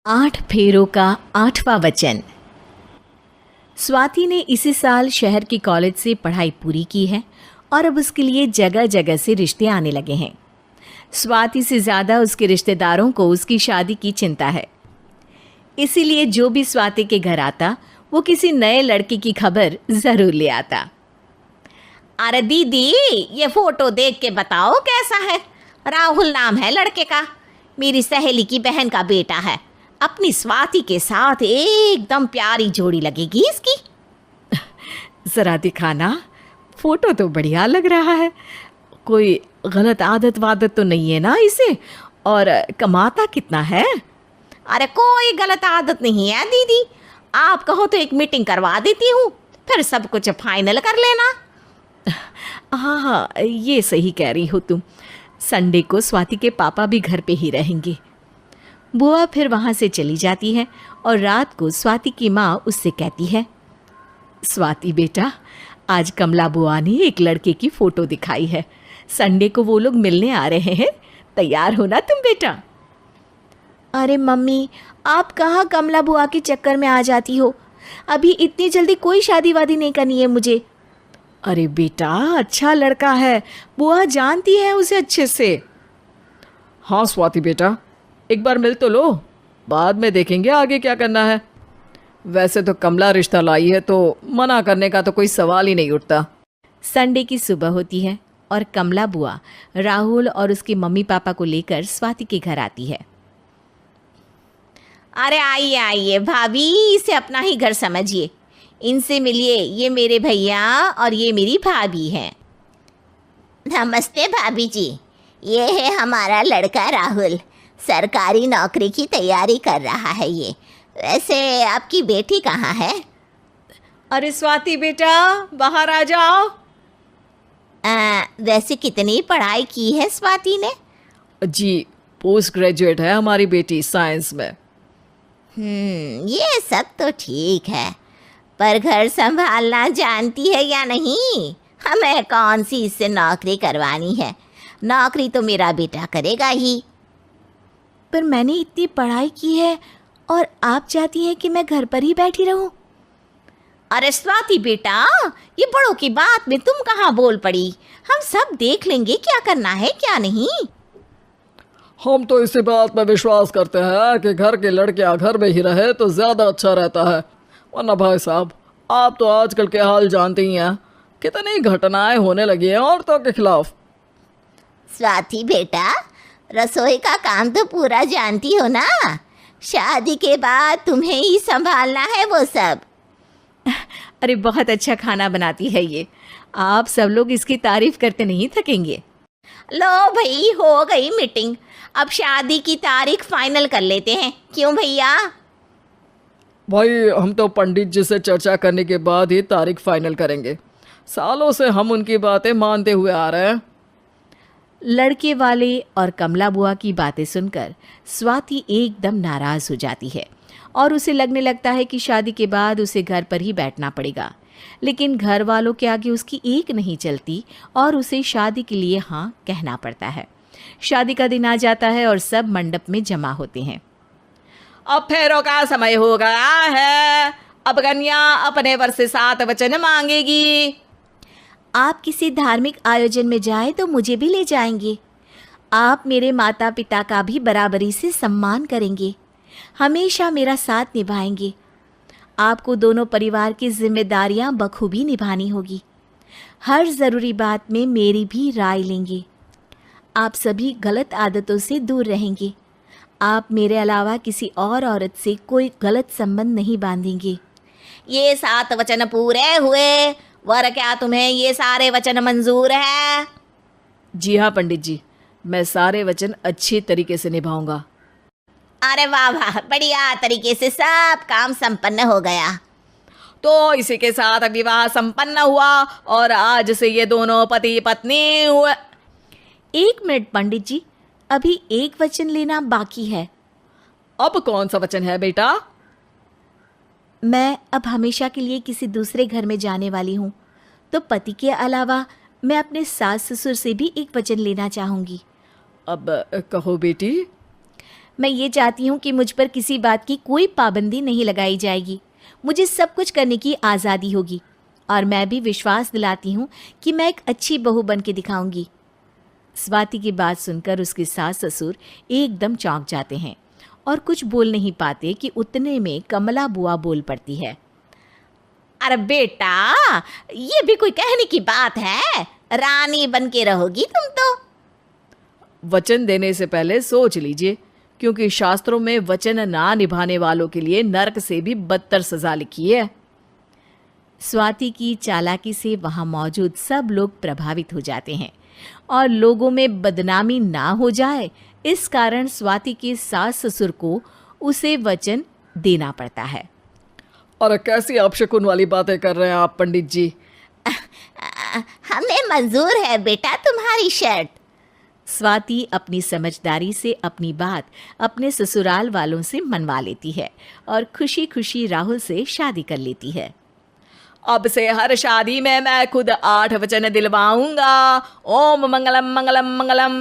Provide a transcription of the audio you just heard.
8 फेरों का 8वां वचन। स्वाति ने इसी साल शहर के कॉलेज से पढ़ाई पूरी की है और अब उसके लिए जगह जगह से रिश्ते आने लगे हैं। स्वाति से ज़्यादा उसके रिश्तेदारों को उसकी शादी की चिंता है, इसीलिए जो भी स्वाति के घर आता वो किसी नए लड़के की खबर ज़रूर ले आता। अरे दीदी, ये फोटो देख के बताओ कैसा है। राहुल नाम है लड़के का, मेरी सहेली की बहन का बेटा है। अपनी स्वाति के साथ एकदम प्यारी जोड़ी लगेगी इसकी। ज़रा दिखाना, फोटो तो बढ़िया लग रहा है। कोई गलत आदत वादत तो नहीं है ना इसे? और कमाता कितना है? अरे कोई गलत आदत नहीं है दीदी, आप कहो तो एक मीटिंग करवा देती हूँ, फिर सब कुछ फाइनल कर लेना। हाँ हाँ, ये सही कह रही हो तुम। संडे को स्वाति के पापा भी घर पे ही रहेंगे। बुआ फिर वहाँ से चली जाती है और रात को स्वाति की माँ उससे कहती है, स्वाति बेटा, आज कमला बुआ ने एक लड़के की फ़ोटो दिखाई है। संडे को वो लोग मिलने आ रहे हैं, तैयार हो ना तुम बेटा? अरे मम्मी, आप कहाँ कमला बुआ के चक्कर में आ जाती हो? अभी इतनी जल्दी कोई शादी वादी नहीं करनी है मुझे। अरे बेटा, अच्छा लड़का है, बुआ जानती है उसे अच्छे से। हाँ स्वाति बेटा, एक बार मिल तो लो, बाद में देखेंगे आगे क्या करना है। वैसे तो कमला रिश्ता लाई है तो मना करने का तो कोई सवाल ही नहीं उठता। संडे की सुबह होती है और कमला बुआ राहुल और उसके मम्मी पापा को लेकर स्वाति के घर आती है। अरे आइए आइए भाभी, इसे अपना ही घर समझिए। इनसे मिलिए, ये मेरे भैया और ये मेरी भाभी हैं। नमस्ते भाभी जी, ये है हमारा लड़का राहुल, सरकारी नौकरी की तैयारी कर रहा है ये। वैसे आपकी बेटी कहाँ है? अरे स्वाति बेटा, बाहर आ जाओ। वैसे कितनी पढ़ाई की है स्वाति ने? जी, पोस्ट ग्रेजुएट है हमारी बेटी साइंस में। ये सब तो ठीक है, पर घर संभालना जानती है या नहीं? हमें कौन सी इससे नौकरी करवानी है, नौकरी तो मेरा बेटा करेगा ही। पर मैंने इतनी पढ़ाई की है और आप चाहती हैं कि मैं घर पर ही बैठी रहूं? अरे स्वाति बेटा, ये बड़ों की बात में तुम कहाँ बोल पड़ी? हम सब देख लेंगे क्या करना है क्या नहीं। हम तो इसी बात में विश्वास करते हैं कि घर के लड़कियां घर में ही रहे तो ज़्यादा अच्छा रहता है। वरना भाई साहब, आप तो आजकल के हाल जानते ही हैं, कितनी घटनाएं होने लगी हैं औरतों के खिलाफ। स्वाति बेटा, रसोई का काम तो पूरा जानती हो ना? शादी के बाद तुम्हें ही संभालना है वो सब। अरे बहुत अच्छा खाना बनाती है ये, आप सब लोग इसकी तारीफ करते नहीं थकेंगे। लो भाई, हो गई मीटिंग, अब शादी की तारीख फाइनल कर लेते हैं, क्यों भैया? भाई, हम तो पंडित जी से चर्चा करने के बाद ही तारीख फाइनल करेंगे। सालों से हम उनकी बातें मानते हुए आ रहे हैं। लड़के वाले और कमला बुआ की बातें सुनकर स्वाति एकदम नाराज़ हो जाती है और उसे लगने लगता है कि शादी के बाद उसे घर पर ही बैठना पड़ेगा। लेकिन घर वालों के आगे उसकी एक नहीं चलती और उसे शादी के लिए हाँ कहना पड़ता है। शादी का दिन आ जाता है और सब मंडप में जमा होते हैं। अब फेरों का समय हो गया है, अब कन्या अपने वर से 7 वचन मांगेगी। आप किसी धार्मिक आयोजन में जाएं तो मुझे भी ले जाएंगे। आप मेरे माता पिता का भी बराबरी से सम्मान करेंगे, हमेशा मेरा साथ निभाएंगे। आपको दोनों परिवार की जिम्मेदारियां बखूबी निभानी होगी। हर ज़रूरी बात में मेरी भी राय लेंगे। आप सभी गलत आदतों से दूर रहेंगे। आप मेरे अलावा किसी और औरत से कोई गलत संबंध नहीं बांधेंगे। ये 7 वचन पूरे हुए, वर क्या तुम्हें ये सारे वचन मंजूर है? जी हाँ पंडित जी, मैं सारे वचन अच्छी तरीके से निभाऊंगा। अरे वाह वाह, बढ़िया तरीके से सब काम संपन्न हो गया। तो इसी के साथ विवाह संपन्न हुआ और आज से ये दोनों पति पत्नी हुए। 1 मिनट पंडित जी, अभी एक वचन लेना बाकी है। अब कौन सा वचन है बेटा? मैं अब हमेशा के लिए किसी दूसरे घर में जाने वाली हूँ, तो पति के अलावा मैं अपने सास ससुर से भी एक वचन लेना चाहूँगी। अब कहो बेटी। मैं ये चाहती हूँ कि मुझ पर किसी बात की कोई पाबंदी नहीं लगाई जाएगी। मुझे सब कुछ करने की आज़ादी होगी और मैं भी विश्वास दिलाती हूँ कि मैं एक अच्छी बहू बन के दिखाऊंगी। स्वाति की बात सुनकर उसके सास ससुर एकदम चौंक जाते हैं और कुछ बोल नहीं पाते कि उतने में कमला बुआ बोल पड़ती है। अरे बेटा, ये भी कोई कहने की बात है? रानी बन के रहोगी तुम तो। वचन देने से पहले सोच लीजिए, क्योंकि शास्त्रों में वचन ना निभाने वालों के लिए नरक से भी बदतर सजा लिखी है। स्वाति की चालाकी से वहाँ मौजूद सब लोग प्रभावित हो जाते हैं और लोगों में बदनामी ना हो जाए, इस कारण स्वाति के सास ससुर को उसे वचन देना पड़ता है। और कैसी अपशकुन वाली बातें कर रहे हैं आप पंडित जी? हमें मंजूर है बेटा तुम्हारी शर्त। स्वाति अपनी समझदारी से अपनी बात अपने ससुराल वालों से मनवा लेती है और खुशी खुशी राहुल से शादी कर लेती है। अब से हर शादी में मैं खुद 8 वचन दिलवाऊंगा। ओम मंगलम मंगलम मंगलम।